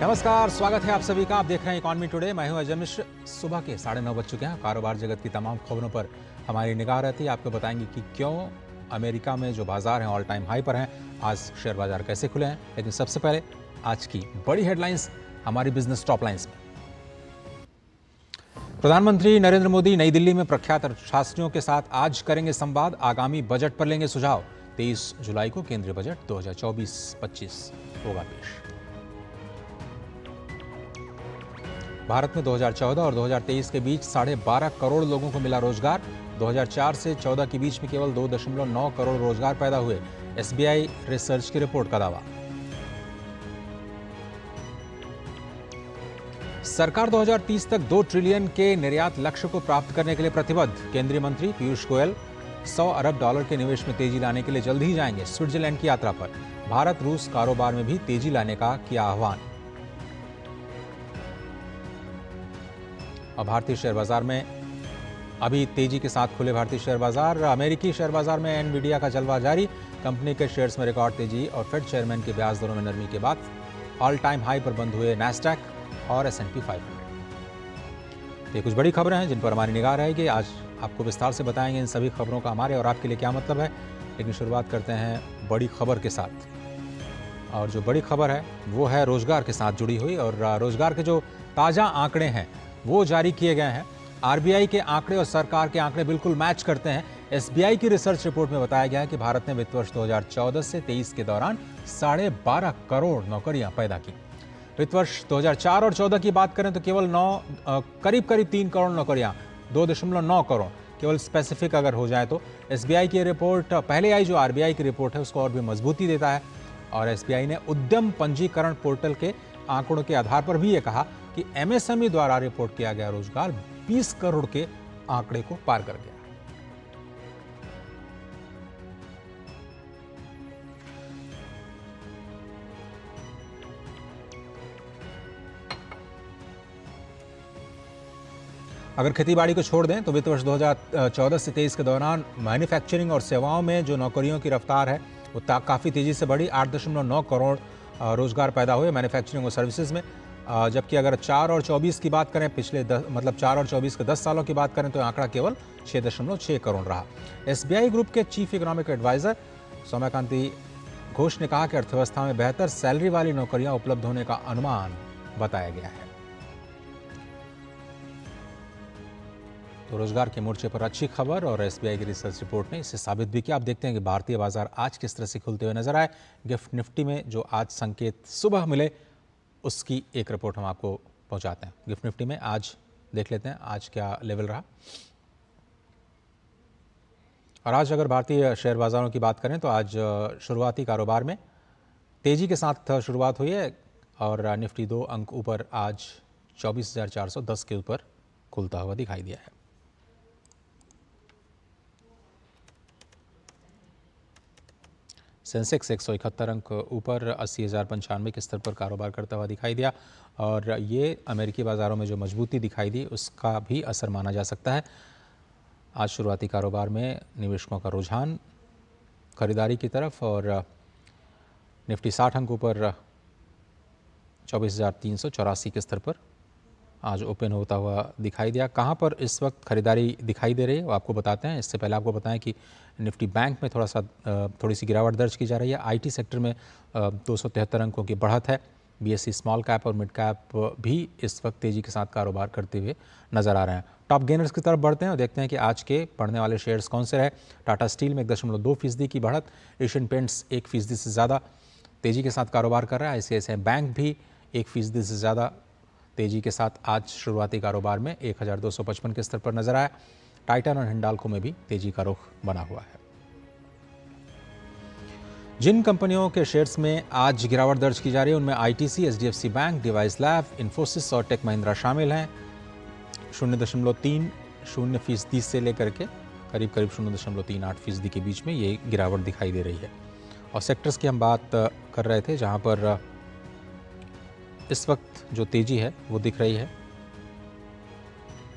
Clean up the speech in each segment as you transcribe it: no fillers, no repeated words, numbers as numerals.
नमस्कार, स्वागत है आप सभी का। आप देख रहे हैं इकॉनमी टुडे। मैं हूं अजय मिश्र। सुबह के 9:30 बज चुके हैं। कारोबार जगत की तमाम खबरों पर हमारी निगाह रहती है। आपको बताएंगे कि क्यों अमेरिका में जो बाजार हैं ऑल टाइम हाई पर हैं, आज शेयर बाजार कैसे खुले हैं। लेकिन सबसे पहले आज की बड़ी हेडलाइंस हमारी बिजनेस टॉप लाइंस में। प्रधानमंत्री नरेंद्र मोदी नई दिल्ली में प्रख्यात अर्थशास्त्रियों के साथ आज करेंगे संवाद। आगामी बजट पर लेंगे सुझाव। 23 जुलाई को केंद्रीय बजट 2024-25 होगा पेश। भारत में 2014 और 2023 के बीच 12.5 करोड़ लोगों को मिला रोजगार। 2004 से 14 के बीच में केवल 2.9 करोड़ रोजगार पैदा हुए। एसबीआई रिसर्च की रिपोर्ट का दावा। सरकार 2030 तक 2 ट्रिलियन के निर्यात लक्ष्य को प्राप्त करने के लिए प्रतिबद्ध। केंद्रीय मंत्री पीयूष गोयल $100 अरब के निवेश में तेजी लाने के लिए जल्द ही जाएंगे स्विट्जरलैंड की यात्रा पर। भारत रूस कारोबार में भी तेजी लाने का किया आह्वान। और भारतीय शेयर बाजार में अभी तेजी के साथ खुले भारतीय शेयर बाजार। अमेरिकी शेयर बाजार में एनवीडिया का जलवा जारी। कंपनी के शेयर्स में रिकॉर्ड तेजी और फेड चेयरमैन के ब्याज दरों में नरमी के बाद ऑल टाइम हाई पर बंद हुए नैस्डैक और S&P 500। ये कुछ बड़ी खबरें हैं जिन पर हमारी निगाह रहेगी। आज आपको विस्तार से बताएंगे इन सभी खबरों का हमारे और आपके लिए क्या मतलब है। लेकिन शुरुआत करते हैं बड़ी खबर के साथ। और जो बड़ी खबर है वो है रोजगार के साथ जुड़ी हुई। और रोजगार के जो ताज़ा आंकड़े हैं वो जारी किए गए हैं। आरबीआई के आंकड़े और सरकार के आंकड़े बिल्कुल मैच करते हैं। एसबीआई की रिसर्च रिपोर्ट में बताया गया है कि भारत ने वित्त वर्ष 2014 से 23 के दौरान 12.5 करोड़ नौकरियां पैदा की। वित्त वर्ष 2004 और 14 की बात करें तो केवल करीब 3 करोड़ नौकरियां, 2.9 करोड़ केवल स्पेसिफिक अगर हो जाए तो। एसबीआई की रिपोर्ट पहले आई जो आरबीआई की रिपोर्ट है उसको और भी मजबूती देता है। और एसबीआई ने उद्यम पंजीकरण पोर्टल के आंकड़ों के आधार पर भी ये कहा कि एमएसएमई द्वारा रिपोर्ट किया गया रोजगार 20 करोड़ के आंकड़े को पार कर गया। अगर खेतीबाड़ी को छोड़ दें तो वित्त वर्ष 2014 से 23 के दौरान मैन्युफैक्चरिंग और सेवाओं में जो नौकरियों की रफ्तार है वो काफ़ी तेजी से बढ़ी। 8.9 करोड़ रोजगार पैदा हुए मैन्युफैक्चरिंग और सर्विसेज में। जबकि अगर 4 और 24 की बात करें, पिछले 4 और 24 के 10 सालों की बात करें तो आंकड़ा केवल 6.6 करोड़ रहा। एसबीआई ग्रुप के chief economic adviser Soumyakanti Ghosh ने कहा कि अर्थव्यवस्था में बेहतर सैलरी वाली नौकरियां उपलब्ध होने का अनुमान बताया गया है। तो रोजगार के मोर्चे पर अच्छी खबर और एसबीआई की रिसर्च रिपोर्ट ने इसे साबित भी किया। आप देखते हैं कि भारतीय बाजार आज किस तरह से खुलते हुए नजर आए। गिफ्ट निफ्टी में जो आज संकेत सुबह मिले उसकी एक रिपोर्ट हम आपको पहुंचाते हैं। गिफ्ट निफ्टी में आज देख लेते हैं आज क्या लेवल रहा। और आज अगर भारतीय शेयर बाजारों की बात करें तो आज शुरुआती कारोबार में तेजी के साथ शुरुआत हुई है और निफ्टी 2 अंक ऊपर आज 24,410 के ऊपर खुलता हुआ दिखाई दिया है। सेंसेक्स 171 अंक ऊपर 80,095 के स्तर पर कारोबार करता हुआ दिखाई दिया। और ये अमेरिकी बाज़ारों में जो मजबूती दिखाई दी उसका भी असर माना जा सकता है। आज शुरुआती कारोबार में निवेशकों का रुझान खरीदारी की तरफ और निफ्टी 60 अंक ऊपर 24,384 के स्तर पर आज ओपन होता हुआ दिखाई दिया। कहाँ पर इस वक्त खरीदारी दिखाई दे रही है वो आपको बताते हैं। इससे पहले आपको बताएं कि निफ्टी बैंक में थोड़ी सी गिरावट दर्ज की जा रही है। आईटी सेक्टर में 273 अंकों की बढ़त है। बीएसई स्मॉल कैप और मिड कैप भी इस वक्त तेजी के साथ कारोबार करते हुए नजर आ रहे हैं। टॉप गेनर्स की तरफ बढ़ते हैं और देखते हैं कि आज के बढ़ने वाले शेयर्स कौन से रहे। टाटा स्टील में 1.2% की बढ़त। एशियन पेंट्स 1% से ज़्यादा तेजी के साथ कारोबार कर रहा है। आईसीआईसीआई बैंक भी 1% से ज़्यादा तेजी के साथ आज शुरुआती कारोबार में 1,255 के स्तर पर नजर आया। टाइटन और हिंडाल्को में भी तेजी का रुख बना हुआ है। जिन कंपनियों के शेयर्स में आज गिरावट दर्ज की जा रही है उनमें ITC, HDFC bank, device lab, Infosys और टेक महिंद्रा शामिल हैं। 0.30% से लेकर के करीब 0.38% के बीच में ये गिरावट दिखाई दे रही है। और सेक्टर्स की हम बात कर रहे थे जहां पर इस वक्त जो तेजी है वो दिख रही है।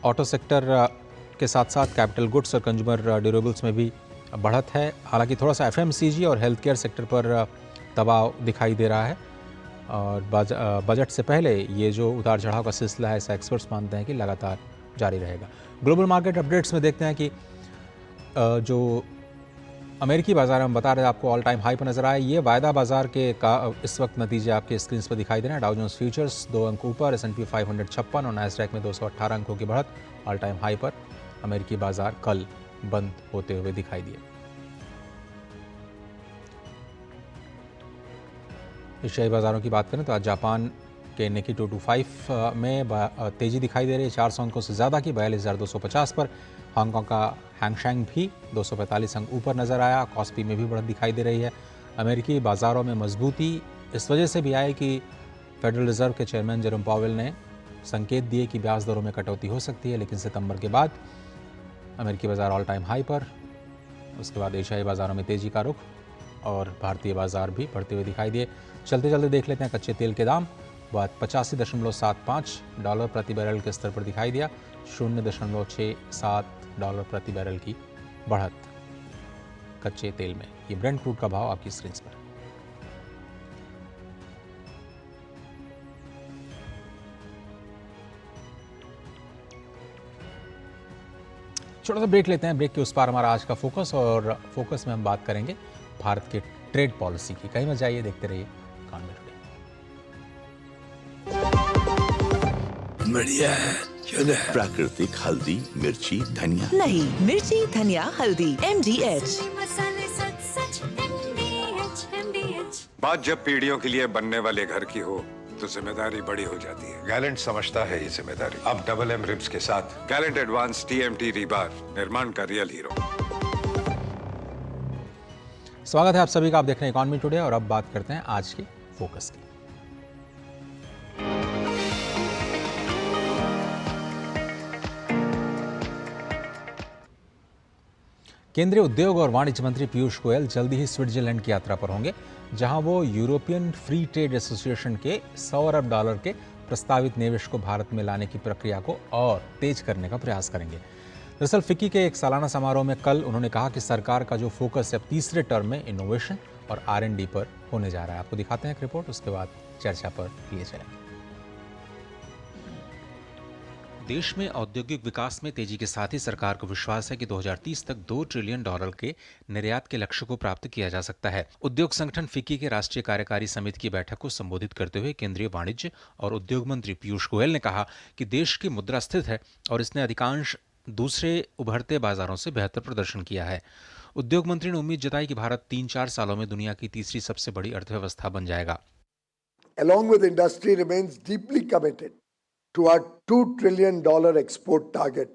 ऑटो सेक्टर के साथ साथ कैपिटल गुड्स और कंज्यूमर ड्यूरेबल्स में भी बढ़त है। हालांकि थोड़ा सा एफएमसीजी और हेल्थ केयर सेक्टर पर दबाव दिखाई दे रहा है। और बजट से पहले ये जो उतार चढ़ाव का सिलसिला है, ऐसा एक्सपर्ट्स मानते हैं कि लगातार जारी रहेगा। ग्लोबल मार्केट अपडेट्स में देखते हैं कि जो अमेरिकी बाजार हम बता रहे हैं आपको ऑल टाइम हाई पर नजर आए। ये वायदा बाजार के इस वक्त नतीजे आपके स्क्रीन पर दिखाई दे रहे हैं। डाउ जोन्स फ्यूचर्स 2 अंक ऊपर, S&P 500 56 और नैस्डैक में 218 अंकों की बढ़त। ऑल टाइम हाई पर अमेरिकी बाजार कल बंद होते हुए दिखाई दिए। एशियाई बाजारों की बात करें तो आज जापान के निकी 225 में तेजी दिखाई दे रही है, 400 अंकों से ज़्यादा की 42,250 पर। हांगकांग का हैंगशैंग भी 245 अंक ऊपर नजर आया। कॉस्पी में भी बढ़त दिखाई दे रही है। अमेरिकी बाजारों में मजबूती इस वजह से भी आई कि फेडरल रिजर्व के चेयरमैन जेरोम पावेल ने संकेत दिए कि ब्याज दरों में कटौती हो सकती है, लेकिन सितंबर के बाद अमेरिकी बाजार ऑल टाइम हाई पर। उसके बाद एशियाई बाजारों में तेजी का रुख और भारतीय बाजार भी बढ़ते हुए दिखाई दिए। चलते चलते देख लेते हैं कच्चे तेल के दाम। बात $85.75 प्रति बैरल के स्तर पर दिखाई दिया। $0.67 प्रति बैरल की बढ़त कच्चे तेल में। ये ब्रेंट क्रूड का भाव आपकी स्क्रीन पर। छोटा सा ब्रेक लेते हैं। ब्रेक के उस पार हमारा आज का फोकस, और फोकस में हम बात करेंगे भारत के ट्रेड पॉलिसी की। कहीं मत जाइए, देखते रहिए इकॉनमी टुडे। बढ़िया है, प्राकृतिक हल्दी, मिर्ची, धनिया नहीं, मिर्ची, धनिया, हल्दी, MDH। बात जब पीढ़ियों के लिए बनने वाले घर की हो तो जिम्मेदारी बड़ी हो जाती है। गैलेंट समझता है ये जिम्मेदारी। अब डबल M रिब्स के साथ गैलेंट एडवांस TMT रीबार, निर्माण का रियल हीरो। स्वागत है आप सभी का, आप देख रहे हैं इकॉनमी टुडे और अब बात करते हैं आज के फोकस की। केंद्रीय उद्योग और वाणिज्य मंत्री पीयूष गोयल जल्दी ही स्विट्जरलैंड की यात्रा पर होंगे, जहां वो यूरोपियन फ्री ट्रेड एसोसिएशन के $100 अरब के प्रस्तावित निवेश को भारत में लाने की प्रक्रिया को और तेज करने का प्रयास करेंगे। दरअसल फिक्की के एक सालाना समारोह में कल उन्होंने कहा कि सरकार का जो फोकस है अब तीसरे टर्म में इनोवेशन और R&D पर होने जा रहा है। आपको दिखाते हैं एक रिपोर्ट, उसके बाद चर्चा पर लिए चलेंगे। देश में औद्योगिक विकास में तेजी के साथ ही सरकार को विश्वास है कि 2030 तक $2 ट्रिलियन के निर्यात के लक्ष्य को प्राप्त किया जा सकता है। उद्योग संगठन फिक्की के राष्ट्रीय कार्यकारी समिति की बैठक को संबोधित करते हुए केंद्रीय वाणिज्य और उद्योग मंत्री पीयूष गोयल ने कहा कि देश की मुद्रा स्थिर है और इसने अधिकांश दूसरे उभरते बाजारों से बेहतर प्रदर्शन किया है। उद्योग मंत्री ने उम्मीद जताई कि भारत 3-4 सालों में दुनिया की तीसरी सबसे बड़ी अर्थव्यवस्था बन जाएगा। Along with industry remains deeply committed to our $2 trillion export target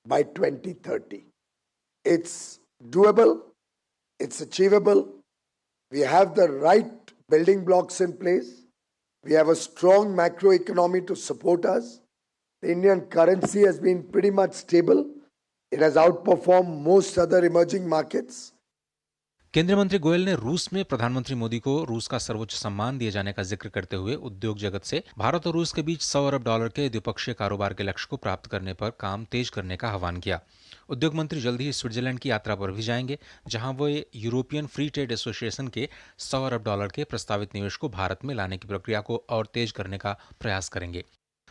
by 2030. It's doable, it's achievable. We have the right building blocks in place. We have a strong macroeconomy to support us. The Indian currency has been pretty much stable. It has outperformed most other emerging markets. केंद्रीय मंत्री गोयल ने रूस में प्रधानमंत्री मोदी को रूस का सर्वोच्च सम्मान दिए जाने का जिक्र करते हुए उद्योग जगत से भारत और रूस के बीच $100 अरब के द्विपक्षीय कारोबार के लक्ष्य को प्राप्त करने पर काम तेज करने का आह्वान किया। उद्योग मंत्री जल्द ही स्विट्जरलैंड की यात्रा पर भी जाएंगे, जहां वो यूरोपियन फ्री ट्रेड एसोसिएशन के $100 अरब के प्रस्तावित निवेश को भारत में लाने की प्रक्रिया को और तेज करने का प्रयास करेंगे।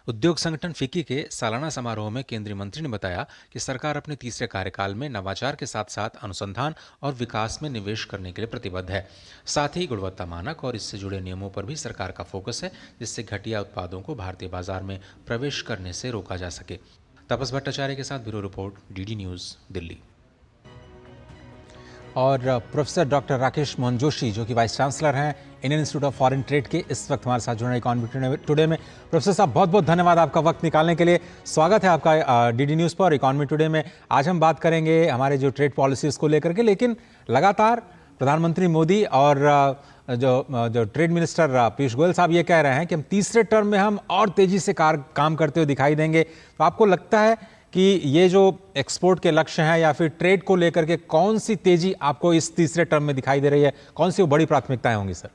उद्योग संगठन फिक्की के सालाना समारोह में केंद्रीय मंत्री ने बताया कि सरकार अपने तीसरे कार्यकाल में नवाचार के साथ साथ अनुसंधान और विकास में निवेश करने के लिए प्रतिबद्ध है। साथ ही गुणवत्ता मानक और इससे जुड़े नियमों पर भी सरकार का फोकस है, जिससे घटिया उत्पादों को भारतीय बाजार में प्रवेश करने से रोका जा सके। तपस भट्टाचार्य के साथ bureau report, DD news, Delhi. और प्रोफेसर डॉक्टर राकेश मोहन जोशी, जो कि वाइस चांसलर हैं Indian institute of foreign trade के, इस वक्त हमारे साथ जुड़ रहे हैं इकॉनमी टुडे में। प्रोफेसर साहब, बहुत बहुत धन्यवाद आपका वक्त निकालने के लिए। स्वागत है आपका DD न्यूज़ पर, इकॉनमी टुडे में। आज हम बात करेंगे हमारे जो ट्रेड पॉलिसीज़ को लेकर के, लेकिन लगातार प्रधानमंत्री मोदी और जो ट्रेड मिनिस्टर पीयूष गोयल साहब ये कह रहे हैं कि हम तीसरे टर्म में हम और तेज़ी से काम करते हुए दिखाई देंगे। तो आपको लगता है कि ये जो एक्सपोर्ट के लक्ष्य हैं या फिर ट्रेड को लेकर के कौन सी तेजी आपको इस तीसरे टर्म में दिखाई दे रही है? कौन सी वो बड़ी प्राथमिकताएं होंगी सर?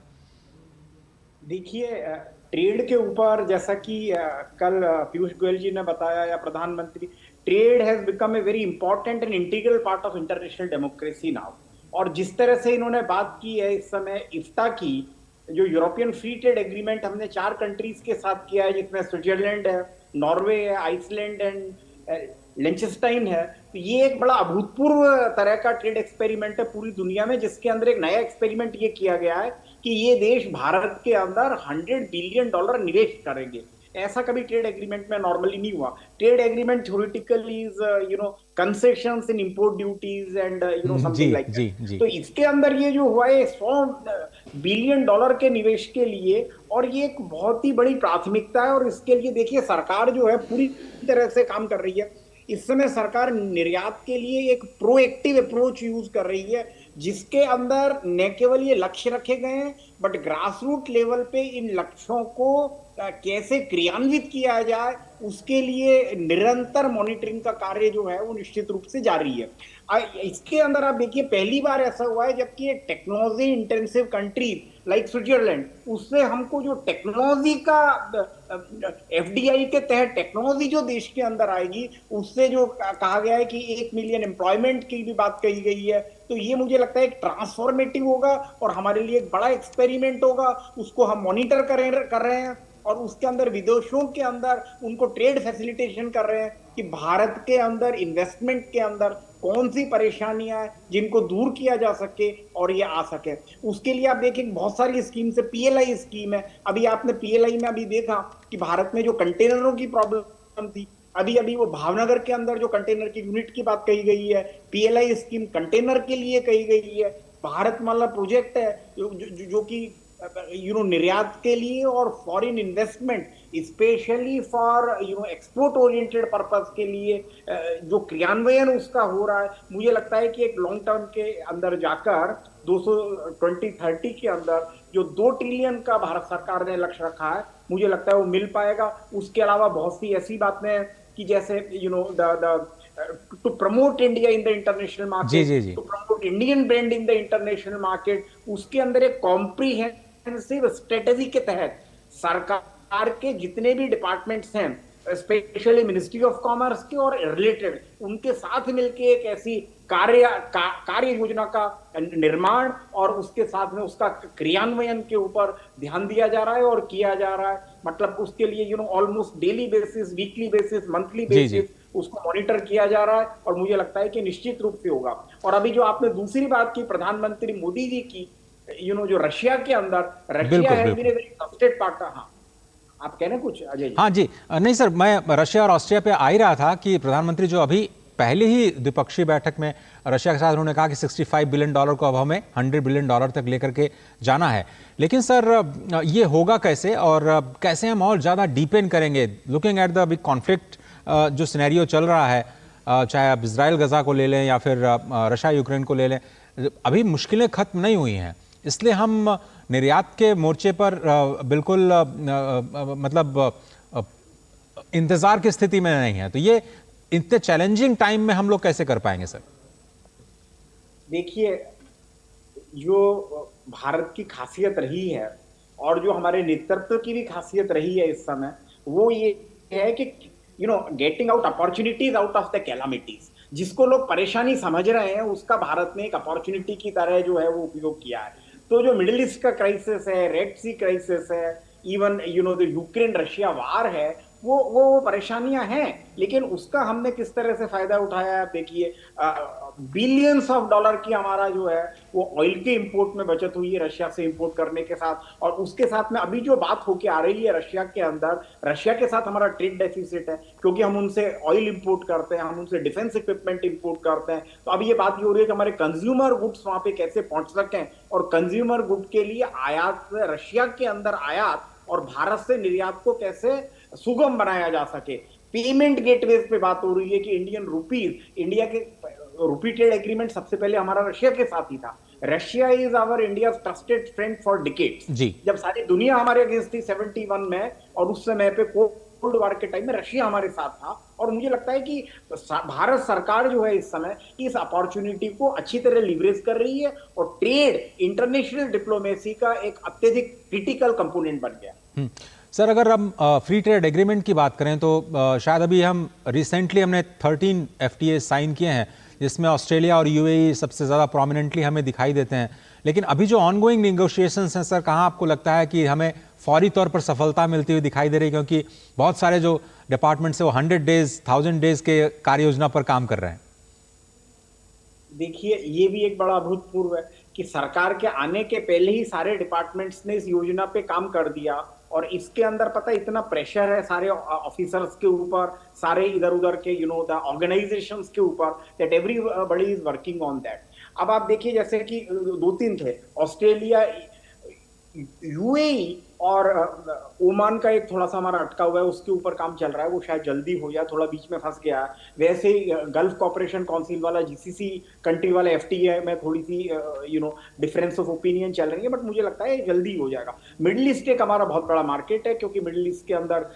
देखिए, ट्रेड के ऊपर जैसा कि कल पीयूष गोयल जी ने बताया या प्रधानमंत्री, trade has become a very important and integral part of international democracy now. और जिस तरह से इन्होंने बात की है इस समय इफ्ता की, जो यूरोपियन फ्री ट्रेड एग्रीमेंट हमने 4 कंट्रीज के साथ किया है, जिसमें स्विट्जरलैंड है, नॉर्वे है, आइसलैंड एंड लिंचेस्टाइन है, तो ये एक बड़ा अभूतपूर्व तरह का ट्रेड एक्सपेरिमेंट है पूरी दुनिया में, जिसके अंदर एक नया एक्सपेरिमेंट ये किया गया है कि ये देश भारत के अंदर $100 बिलियन निवेश करेंगे। ऐसा कभी ट्रेड एग्रीमेंट में नॉर्मली नहीं हुआ। Trade agreement theoretically is concessions in import duties and something like that. तो इसके अंदर ये जो हुआ है $100 बिलियन के निवेश के लिए, और ये एक बहुत ही बड़ी प्राथमिकता है। और इसके लिए देखिए सरकार जो है पूरी तरह से काम कर रही है। इस समय सरकार निर्यात के लिए एक प्रोएक्टिव अप्रोच यूज कर रही है, जिसके अंदर न केवल ये लक्ष्य रखे गए हैं, बट ग्रास रूट लेवल पे इन लक्ष्यों को कैसे क्रियान्वित किया जाए, उसके लिए निरंतर मॉनिटरिंग का कार्य जो है वो निश्चित रूप से जारी है। इसके अंदर आप देखिए पहली बार ऐसा हुआ है जबकि एक technology intensive country like Switzerland, उससे हमको जो टेक्नोलॉजी का एफडीआई के तहत टेक्नोलॉजी जो देश के अंदर आएगी, उससे जो कहा गया है कि 1 मिलियन एम्प्लॉयमेंट की भी बात कही गई है, तो ये मुझे लगता है एक ट्रांसफॉर्मेटिव होगा और हमारे लिए एक बड़ा एक्सपेरिमेंट होगा। उसको हम मॉनिटर कर रहे हैं और उसके अंदर विदेशों के अंदर उनको ट्रेड फैसिलिटेशन कर रहे हैं कि भारत के अंदर इन्वेस्टमेंट के अंदर कौन सी परेशानियां हैं जिनको दूर किया जा सके और ये आ सके। उसके लिए आप देखिए बहुत सारी स्कीम से पीएलआई स्कीम है। अभी आपने पीएलआई में अभी देखा कि भारत में जो कंटेनरों की प्रॉब्लम थी, अभी वो भावनगर के अंदर जो कंटेनर की यूनिट की बात कही गई है, पीएलआई स्कीम कंटेनर के लिए कही गई है। भारतमाला प्रोजेक्ट है जो कि निर्यात के लिए और foreign investment specially for export oriented purpose के लिए जो क्रियान्वयन उसका हो रहा है, मुझे लगता है कि एक लॉन्ग टर्म के अंदर जाकर 2030 के अंदर जो 2 ट्रिलियन का भारत सरकार ने लक्ष्य रखा है, मुझे लगता है वो मिल पाएगा। उसके अलावा बहुत सी ऐसी बातें हैं कि जैसे to promote India in the international market, to promote Indian brand in the international market, उसके अंदर एक कॉम्प्रिहेंसिव स्ट्रेटेजी के तहत सरकार के जितने भी डिपार्टमेंट्स हैं, स्पेशली मिनिस्ट्री ऑफ कॉमर्स के और रिलेटेड, उनके साथ मिलके एक ऐसी कार्य योजना का निर्माण और उसके साथ में उसका क्रियान्वयन के ऊपर ध्यान दिया जा रहा है और किया जा रहा है। मतलब उसके लिए almost daily basis, weekly basis, monthly basis उसको मॉनिटर किया जा रहा है और मुझे लगता है कि निश्चित रूप से होगा। और अभी जो आपने दूसरी बात की प्रधानमंत्री मोदी जी की, जो रशिया के अंदर, रशिया है वेरी ट्रस्टेड पार्टनर। हाँ, आप कह रहे हैं कुछ अजय जी? हाँ जी, नहीं सर, मैं रशिया और ऑस्ट्रिया पे आ ही रहा था कि प्रधानमंत्री जो अभी पहले ही द्विपक्षीय बैठक में रशिया के साथ उन्होंने कहा कि $65 बिलियन को अब हमें $100 बिलियन तक लेकर के जाना है। लेकिन सर ये होगा कैसे और कैसे हम और ज़्यादा डीपेन करेंगे, looking at the big conflict जो सिनेरियो चल रहा है, चाहे आप इजराइल गजा को ले लें या फिर रशिया यूक्रेन को ले लें, अभी मुश्किलें खत्म नहीं हुई हैं। इसलिए हम निर्यात के मोर्चे पर बिल्कुल मतलब इंतजार की स्थिति में नहीं है। तो ये इतने चैलेंजिंग टाइम में हम लोग कैसे कर पाएंगे सर? देखिए, जो भारत की खासियत रही है और जो हमारे नेतृत्व की भी खासियत रही है इस समय, वो ये है कि getting out opportunities out of the calamities. जिसको लोग परेशानी समझ रहे हैं उसका भारत ने एक अपॉर्चुनिटी की तरह जो है वो उपयोग किया है। तो जो मिडिल ईस्ट का क्राइसिस है, रेड सी क्राइसिस है, इवन द यूक्रेन रशिया वार है, वो परेशानियां हैं, लेकिन उसका हमने किस तरह से फायदा उठाया है। आप देखिए बिलियंस ऑफ डॉलर की हमारा जो है वो ऑयल के इंपोर्ट में बचत हुई है रशिया से इंपोर्ट करने के साथ। और उसके साथ में अभी जो बात होके आ रही है रशिया के अंदर, रशिया के साथ हमारा ट्रेड डेफिसिट है क्योंकि हम उनसे ऑयल इंपोर्ट करते हैं, हम उनसे डिफेंस इक्विपमेंट इंपोर्ट करते हैं। तो अभी ये बात ये हो रही है कि हमारे कंज्यूमर गुड्स वहां पे कैसे पहुंच सकें, और कंज्यूमर गुड के लिए आयात, रशिया के अंदर आयात और भारत से निर्यात को कैसे सुगम बनाया जा सके। पेमेंट गेटवेज पे बात हो रही है कि इंडियन रुपीज, इंडिया के रुपी ट्रेड एग्रीमेंट सबसे पहले हमारा रशिया के साथ ही था। Russia is our India trusted friend for decades. जब सारी दुनिया हमारे अगेंस्ट थी 71 में, और उस समय पे कोल्ड वार के टाइम में रशिया हमारे साथ था। और मुझे लगता है कि भारत सरकार जो है इस समय इस अपॉर्चुनिटी को अच्छी तरह लीवरेज कर रही है और ट्रेड, इंटरनेशनल डिप्लोमेसी का एक अत्यधिक क्रिटिकल कंपोनेंट बन गया। सर, अगर हम फ्री ट्रेड एग्रीमेंट की बात करें तो शायद अभी रिसेंटली हमने 13 FTA साइन किए हैं, जिसमें ऑस्ट्रेलिया और UAE सबसे ज़्यादा प्रोमिनेंटली हमें दिखाई देते हैं। लेकिन अभी जो ऑनगोइंग निगोशिएशंस हैं सर, कहाँ आपको लगता है कि हमें फौरी तौर पर सफलता मिलती हुई दिखाई दे रही है? क्योंकि बहुत सारे जो डिपार्टमेंट्स हैं वो 100 डेज 1000 डेज के कार्य योजना पर काम कर रहे हैं। देखिए, ये भी एक बड़ा अभूतपूर्व है कि सरकार के आने के पहले ही सारे डिपार्टमेंट्स ने इस योजना पे काम कर दिया, और इसके अंदर पता है इतना प्रेशर है सारे ऑफिसर्स के ऊपर, सारे इधर उधर के द ऑर्गेनाइजेशंस के ऊपर, that everybody is working on that. अब आप देखिए जैसे कि 2-3 थे, ऑस्ट्रेलिया, यूएई और ओमान का एक थोड़ा सा हमारा अटका हुआ है, उसके ऊपर काम चल रहा है, वो शायद जल्दी हो जाए, थोड़ा बीच में फंस गया है। वैसे ही गल्फ कॉपरेशन काउंसिल वाला जीसीसी कंट्री वाला एफटीए में थोड़ी सी डिफरेंस ऑफ ओपिनियन चल रही है, बट मुझे लगता है जल्दी हो जाएगा। मिडिल ईस्ट एक हमारा बहुत बड़ा मार्केट है, क्योंकि मिडिल ईस्ट के अंदर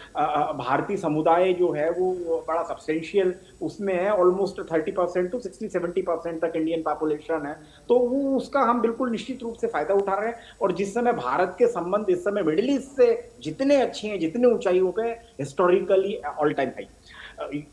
भारतीय समुदाय जो है वो बड़ा सब्सटेंशियल उसमें है, ऑलमोस्ट 30% to 60-70% तक इंडियन पॉपुलेशन है, तो वो उसका हम बिल्कुल निश्चित रूप से फायदा उठा रहे हैं। और जिस समय भारत के संबंध इस समय मिडिल ईस्ट से जितने अच्छे हैं, जितने ऊंचाइयों पे, हिस्टोरिकली ऑल टाइम हाई।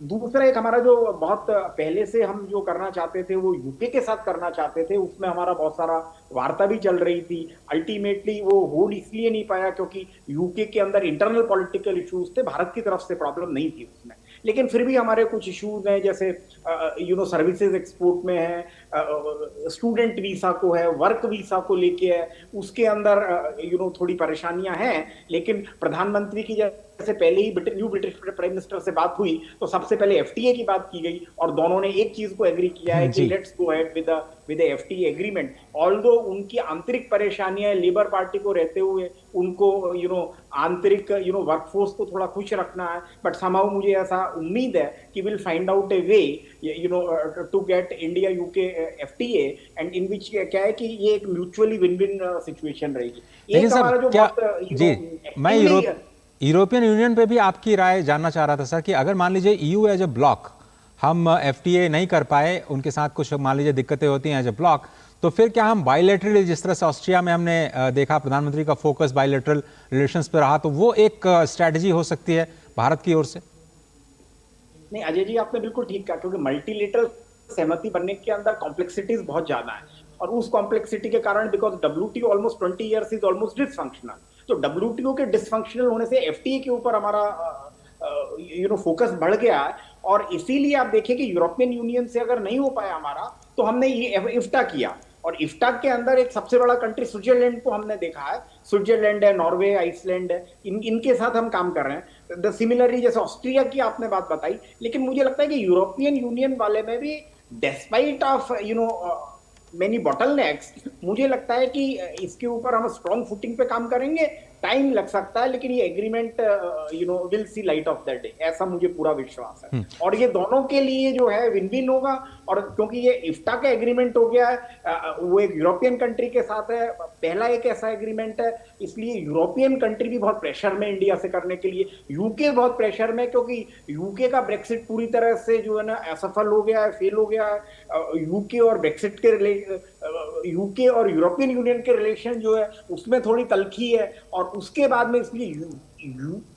दूसरा एक हमारा जो बहुत पहले से हम जो करना चाहते थे वो यूके के साथ करना चाहते थे, उसमें हमारा बहुत सारा वार्ता भी चल रही थी। अल्टीमेटली वो हो इसलिए नहीं पाया क्योंकि यूके के अंदर इंटरनल पॉलिटिकल इश्यूज थे, भारत की तरफ से प्रॉब्लम नहीं थी उसमें। लेकिन फिर भी हमारे कुछ इश्यूज हैं, जैसे सर्विसेज एक्सपोर्ट में है, स्टूडेंट वीसा को है, वर्क वीसा को लेके है, उसके अंदर थोड़ी परेशानियां हैं। लेकिन प्रधानमंत्री की जैसे पहले ही न्यू ब्रिटिश प्राइम मिनिस्टर से बात हुई तो सबसे पहले एफटीए की बात की गई, और दोनों ने एक चीज को एग्री किया है कि let's go ahead with the FTA agreement. Although उनकी आंतरिक परेशानियां लेबर पार्टी को रहते हुए उनको आंतरिक वर्कफोर्स को थोड़ा खुश रखना है, बट समहाउ मुझे ऐसा उम्मीद है कि will find out a way to get India UK FTA, and in which क्या है कि ये एक म्यूचुअली विन विन सिचुएशन रहेगी। एक हमारा जो जी, मैं यूरोपियन यूनियन पे भी आपकी राय जानना चाह रहा था सर, कि अगर मान लीजिए ईयू एज ए ब्लॉक हम एफटीए नहीं कर पाए, उनके साथ कुछ मान लीजिए दिक्कतें होती हैं एज ए ब्लॉक, तो फिर क्या हम बायलैटरल, जिस तरह से ऑस्ट्रिया में हमने देखा प्रधानमंत्री का फोकस बायलैटरल रिलेशंस पे रहा, तो वो एक स्ट्रैटेजी हो सकती है भारत की ओर से? नहीं अजय जी, आपने बिल्कुल ठीक कहा, क्योंकि मल्टीलेटरल सहमति बनने के अंदर कॉम्प्लेक्सिटीज बहुत ज्यादा है, और उस कॉम्प्लेक्सिटी के कारण because WTO almost 20 years is almost dysfunctional, तो डब्ल्यूटीओ के डिसफंक्शनल होने से एफटीए के ऊपर हमारा फोकस बढ़ गया है। और इसीलिए आप देखिए कि यूरोपियन यूनियन से अगर नहीं हो पाया हमारा, तो हमने ये इफ्टा किया, और इफ्टा के अंदर एक सबसे बड़ा कंट्री स्विट्जरलैंड को हमने देखा है, स्विट्जरलैंड है, नॉर्वे, आइसलैंड है, इनके साथ हम काम कर रहे हैं। सिमिलरली जैसे ऑस्ट्रिया की आपने बात बताई, लेकिन मुझे लगता है कि यूरोपियन यूनियन वाले में भी डेस्पाइट ऑफ मेनी बॉटलनेक्स, मुझे लगता है कि इसके ऊपर हम स्ट्रॉन्ग फुटिंग पे काम करेंगे। टाइम लग सकता है, लेकिन ये agreement will see light of that day, ऐसा मुझे पूरा विश्वास है। और ये दोनों के लिए जो है विन विन होगा, और क्योंकि ये इफ्टा का एग्रीमेंट हो गया है, वो एक यूरोपियन कंट्री के साथ है, पहला एक ऐसा एग्रीमेंट है, इसलिए यूरोपियन कंट्री भी बहुत प्रेशर में इंडिया से करने के लिए, यूके बहुत प्रेशर में, क्योंकि यूके का ब्रेक्सिट पूरी तरह से जो है ना असफल हो गया है, फेल हो गया है। यूके और ब्रेक्सिट के यूके और यूरोपियन यूनियन के रिलेशन जो है उसमें थोड़ी तलखी है, और उसके बाद में इसलिए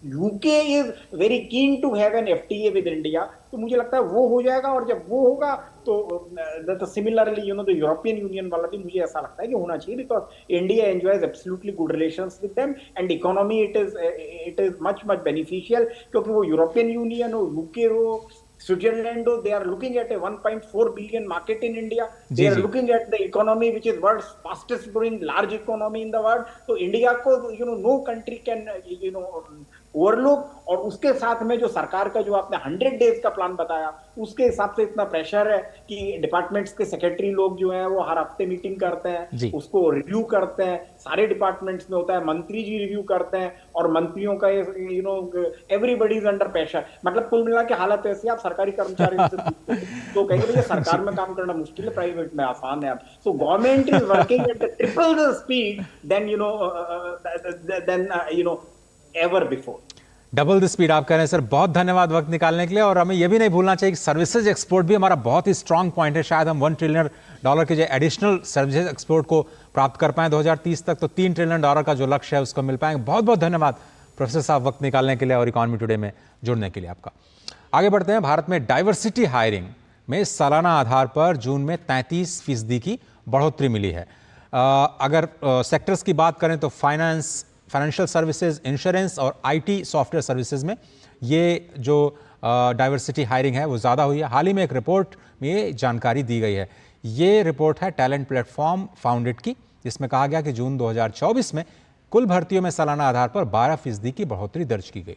UK is very keen to have an FTA with India, तो मुझे लगता है वो हो जाएगा। और जब वो होगा तो सिमिलरली द यूरोपियन यूनियन वाला भी मुझे ऐसा लगता है कि होना चाहिए, because India enjoys absolutely good relations with them, and economy it is much beneficial, क्योंकि वो यूरोपियन यूनियन हो, यूके हो, Switzerland, they are looking at a 1.4 billion market in India. They are looking at the economy which is world's fastest growing large economy in the world. So India को no country can overlook, और उसके साथ में जो सरकार का जो आपने 100 डेज का प्लान बताया, उसके हिसाब से इतना प्रेशर है कि डिपार्टमेंट्स के सेक्रेटरी लोग जो हैं वो हर हफ्ते मीटिंग करते हैं, उसको रिव्यू करते हैं, सारे डिपार्टमेंट्स में होता है, मंत्री जी रिव्यू करते हैं, और मंत्रियों का एवरीबडी इज अंडर प्रेशर। मतलब कुल मिला के हालत ऐसी, आप सरकारी कर्मचारी से तो कहेंगे भैया सरकार में काम करना मुश्किल है, प्राइवेट में आसान है। अब so government is working at triple the speed then ever before. Double the speed आप कह रहे हैं सर। बहुत धन्यवाद वक्त निकालने के लिए। और हमें यह भी नहीं भूलना चाहिए कि सर्विसेज एक्सपोर्ट भी हमारा बहुत ही स्ट्रांग पॉइंट है। शायद हम $1 ट्रिलियन के जो एडिशनल सर्विसेज एक्सपोर्ट को प्राप्त कर पाएं 2030 तक, तो $3 ट्रिलियन का जो लक्ष्य है उसको मिल पाएंगे। बहुत बहुत धन्यवाद प्रोफेसर साहब वक्त निकालने के लिए और इकोनॉमी टुडे में जुड़ने के लिए आपका। आगे बढ़ते हैं। भारत में डाइवर्सिटी हायरिंग में सालाना आधार पर जून में 33% की बढ़ोतरी मिली है। अगर सेक्टर्स की बात करें तो फाइनेंशियल सर्विसेज, इंश्योरेंस और आईटी सॉफ्टवेयर सर्विसेज में ये जो डाइवर्सिटी हायरिंग है वो ज़्यादा हुई है। हाल ही में एक रिपोर्ट में ये जानकारी दी गई है। ये रिपोर्ट है टैलेंट प्लेटफॉर्म फाउंडेड की, जिसमें कहा गया कि जून 2024 में कुल भर्तियों में सालाना आधार पर 12% की बढ़ोतरी दर्ज की गई।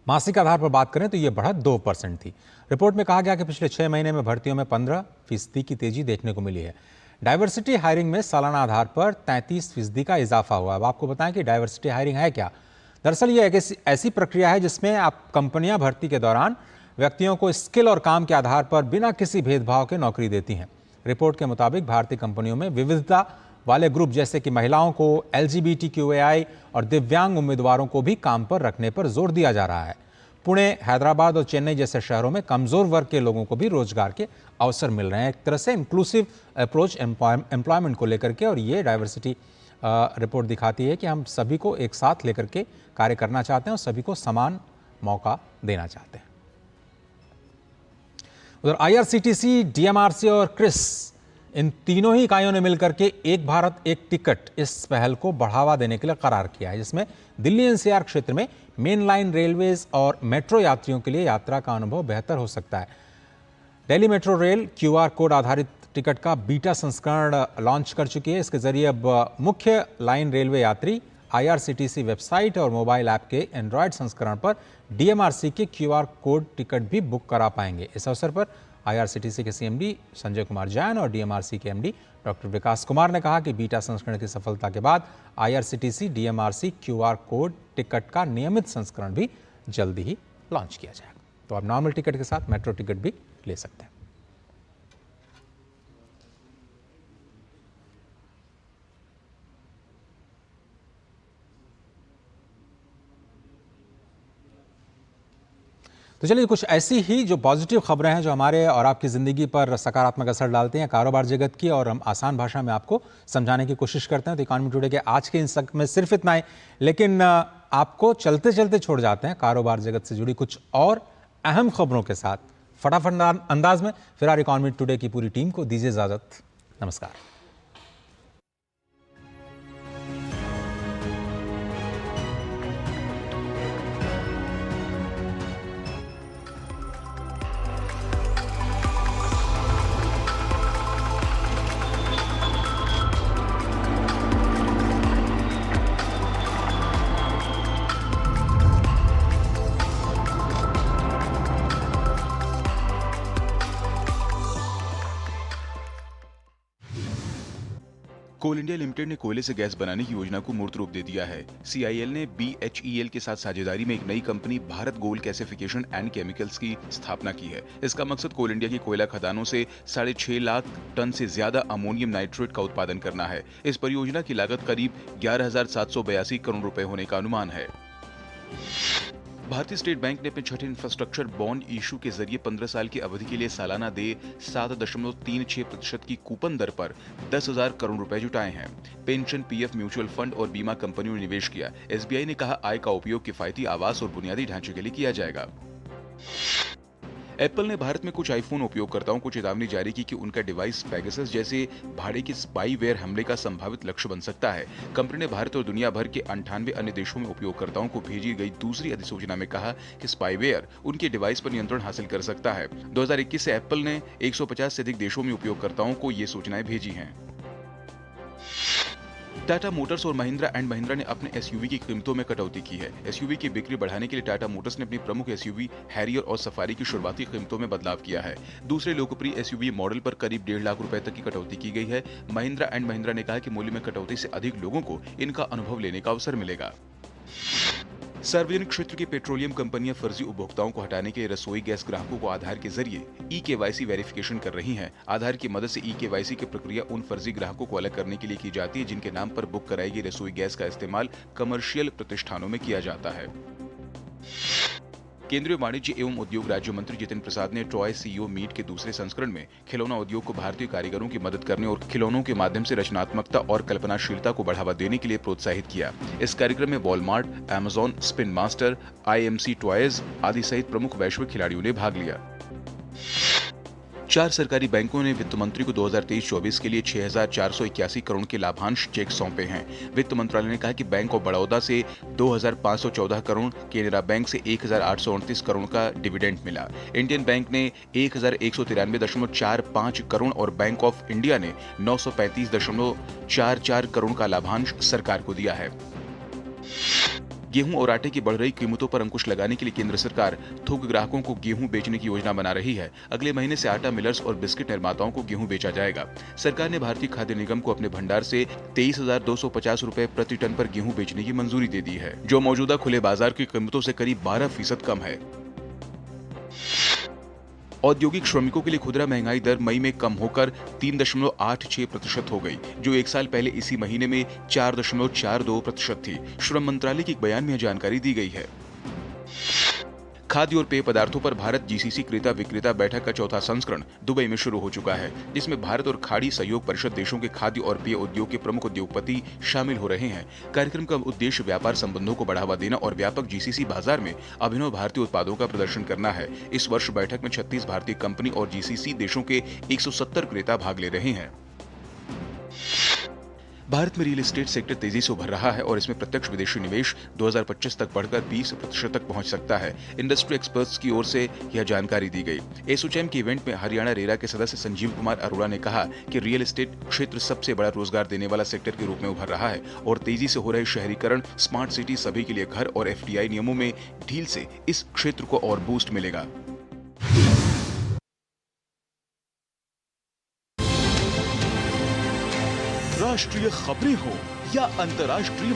मासिक आधार पर बात करें तो ये बढ़त 2% थी। रिपोर्ट में कहा गया कि पिछले 6 महीने में भर्तियों में 15% की तेजी देखने को मिली है। डाइवर्सिटी हायरिंग में सालाना आधार पर 33% का इजाफा हुआ। अब आपको बताएं कि डाइवर्सिटी हायरिंग है क्या। दरअसल ये एक ऐसी प्रक्रिया है जिसमें आप कंपनियां भर्ती के दौरान व्यक्तियों को स्किल और काम के आधार पर बिना किसी भेदभाव के नौकरी देती हैं। रिपोर्ट के मुताबिक भारतीय कंपनियों में विविधता वाले ग्रुप जैसे कि महिलाओं को, LGBTQAI और दिव्यांग उम्मीदवारों को भी काम पर रखने पर जोर दिया जा रहा है। पुणे, हैदराबाद और चेन्नई जैसे शहरों में कमजोर वर्ग के लोगों को भी रोजगार के अवसर मिल रहे हैं। एक तरह से इंक्लूसिव अप्रोच एम्प्लॉयमेंट को लेकर के, और ये डाइवर्सिटी रिपोर्ट दिखाती है कि हम सभी को एक साथ लेकर के कार्य करना चाहते हैं और सभी को समान मौका देना चाहते हैं। उधर IRCTC, DMRC और क्रिस, इन तीनों ही इकाइयों ने मिलकर के एक भारत एक टिकट इस पहल को बढ़ावा देने के लिए करार किया है, जिसमें दिल्ली NCR क्षेत्र में मेन लाइन रेलवेज और मेट्रो यात्रियों के लिए यात्रा का अनुभव बेहतर हो सकता है। Delhi metro rail QR code आधारित टिकट का बीटा संस्करण लॉन्च कर चुकी है। इसके जरिए अब मुख्य लाइन रेलवे यात्री IRCTC वेबसाइट और मोबाइल ऐप के एंड्रॉयड संस्करण पर DMRC के QR कोड टिकट भी बुक करा पाएंगे। इस अवसर पर IRCTC के CMD संजय कुमार जैन और DMRC के MD डॉक्टर विकास कुमार ने कहा कि बीटा संस्करण की सफलता के बाद IRCTC DMRC QR code ticket का नियमित संस्करण भी जल्दी ही लॉन्च किया जाएगा। तो आप नॉर्मल टिकट के साथ मेट्रो टिकट भी ले सकते हैं। तो चलिए, कुछ ऐसी ही जो पॉजिटिव खबरें हैं जो हमारे और आपकी ज़िंदगी पर सकारात्मक असर डालती हैं कारोबार जगत की, और हम आसान भाषा में आपको समझाने की कोशिश करते हैं। तो इकॉनमी टुडे के आज के इन सत्र में सिर्फ इतना ही, लेकिन आपको चलते चलते छोड़ जाते हैं कारोबार जगत से जुड़ी कुछ और अहम खबरों के साथ फटाफट अंदाज में। फिलहाल इकॉनमी टुडे की पूरी टीम को दीजिए इजाज़त। नमस्कार। कोल इंडिया लिमिटेड ने कोयले से गैस बनाने की योजना को मूर्त रूप दे दिया है। CIL ने BHEL के साथ साझेदारी में एक नई company Bharat gold gasification and chemicals की स्थापना की है। इसका मकसद कोल इंडिया की कोयला खदानों से 6.5 लाख टन से ज्यादा अमोनियम नाइट्रेट का उत्पादन करना है। इस परियोजना की लागत करीब 11,782 करोड़ रुपए होने का अनुमान है। भारतीय स्टेट बैंक ने अपने छठे इंफ्रास्ट्रक्चर बॉन्ड इशू के जरिए 15 साल की अवधि के लिए सालाना देय 7.36% की कूपन दर पर 10,000 करोड़ रुपए जुटाए हैं। पेंशन, PF, म्यूचुअल फंड और बीमा कंपनियों ने निवेश किया। SBI ने कहा आय का उपयोग किफायती आवास और बुनियादी ढांचे के लिए किया जाएगा। एप्पल ने भारत में कुछ आईफोन उपयोगकर्ताओं को चेतावनी जारी की कि उनका डिवाइस पेगासस जैसे भाड़े के स्पाईवेयर हमले का संभावित लक्ष्य बन सकता है। कंपनी ने भारत और दुनिया भर के 98 अन्य देशों में उपयोगकर्ताओं को भेजी गई दूसरी अधिसूचना में कहा कि स्पाईवेयर उनके डिवाइस पर नियंत्रण हासिल कर सकता है। 2021 से एप्पल ने 150 से अधिक देशों में उपयोगकर्ताओं को ये सूचनाएं भेजी हैं। टाटा मोटर्स और महिंद्रा एंड महिंद्रा ने अपने SUV की कीमतों में कटौती की है। SUV की बिक्री बढ़ाने के लिए टाटा मोटर्स ने अपनी प्रमुख SUV हैरियर और सफारी की शुरुआती कीमतों में बदलाव किया है। दूसरे लोकप्रिय SUV मॉडल पर करीब 1.5 लाख रुपए तक की कटौती की गई है। महिंद्रा एंड महिंद्रा ने कहा कि मूल्य में कटौती से अधिक लोगों को इनका अनुभव लेने का अवसर मिलेगा। सार्वजनिक क्षेत्र की पेट्रोलियम कंपनियां फर्जी उपभोक्ताओं को हटाने के लिए रसोई गैस ग्राहकों को आधार के जरिए eKYC वेरिफिकेशन कर रही हैं। आधार की मदद से eKYC की प्रक्रिया उन फर्जी ग्राहकों को अलग करने के लिए की जाती है जिनके नाम पर बुक कराई गई रसोई गैस का इस्तेमाल कमर्शियल प्रतिष्ठानों में किया जाता है। केंद्रीय वाणिज्य एवं उद्योग राज्य मंत्री जितेंद्र प्रसाद ने टॉय CEO मीट के दूसरे संस्करण में खिलौना उद्योग को भारतीय कारीगरों की मदद करने और खिलौनों के माध्यम से रचनात्मकता और कल्पनाशीलता को बढ़ावा देने के लिए प्रोत्साहित किया। इस कार्यक्रम में Walmart, Amazon, spin master, IMC toys आदि सहित प्रमुख वैश्विक खिलाड़ियों ने भाग लिया। 4 सरकारी बैंकों ने वित्त मंत्री को 2023-24 के लिए 6,481 करोड़ के लाभांश चेक सौंपे हैं। वित्त मंत्रालय ने कहा कि बैंक ऑफ बड़ौदा से 2,514 करोड़, केनरा बैंक से 1,829 करोड़ का डिविडेंड मिला। इंडियन बैंक ने 1,193.45 करोड़ और बैंक ऑफ इंडिया ने 935.44 करोड़ का लाभांश सरकार को दिया है। गेहूं और आटे की बढ़ रही कीमतों पर अंकुश लगाने के लिए केंद्र सरकार थोक ग्राहकों को गेहूं बेचने की योजना बना रही है। अगले महीने से आटा मिलर्स और बिस्किट निर्माताओं को गेहूं बेचा जाएगा। सरकार ने भारतीय खाद्य निगम को अपने भंडार से 23,250 रुपए प्रति टन पर गेहूं बेचने की मंजूरी दे दी है, जो मौजूदा खुले बाजार की कीमतों से करीब 12% कम है। औद्योगिक श्रमिकों के लिए खुदरा महंगाई दर मई में कम होकर 3.86% हो गई, जो एक साल पहले इसी महीने में 4.42% थी। श्रम मंत्रालय के एक बयान में यह जानकारी दी गई है। खाद्य और पेय पदार्थों पर भारत जीसीसी क्रेता विक्रेता बैठक का चौथा संस्करण दुबई में शुरू हो चुका है, जिसमें भारत और खाड़ी सहयोग परिषद देशों के खाद्य और पेय उद्योग के प्रमुख उद्योगपति शामिल हो रहे हैं। कार्यक्रम का उद्देश्य व्यापार संबंधों को बढ़ावा देना और व्यापक जीसीसी बाजार में अभिनव भारतीय उत्पादों का प्रदर्शन करना है। इस वर्ष बैठक में 36 भारतीय कंपनी और जीसीसी देशों के 170 क्रेता भाग ले रहे हैं। भारत में रियल एस्टेट सेक्टर तेजी से उभर रहा है और इसमें प्रत्यक्ष विदेशी निवेश 2025 तक बढ़कर 20% तक पहुंच सकता है। इंडस्ट्री एक्सपर्ट्स की ओर से यह जानकारी दी गई। एसोचैम के इवेंट में हरियाणा रेरा के सदस्य संजीव कुमार अरोड़ा ने कहा कि रियल एस्टेट क्षेत्र सबसे बड़ा रोजगार देने वाला सेक्टर के रूप में उभर रहा है और तेजी से हो रहे शहरीकरण, स्मार्ट सिटी, सभी के लिए घर और FDI नियमों में ढील से इस क्षेत्र को और बूस्ट मिलेगा। राष्ट्रीय खबरें हो या अंतर्राष्ट्रीय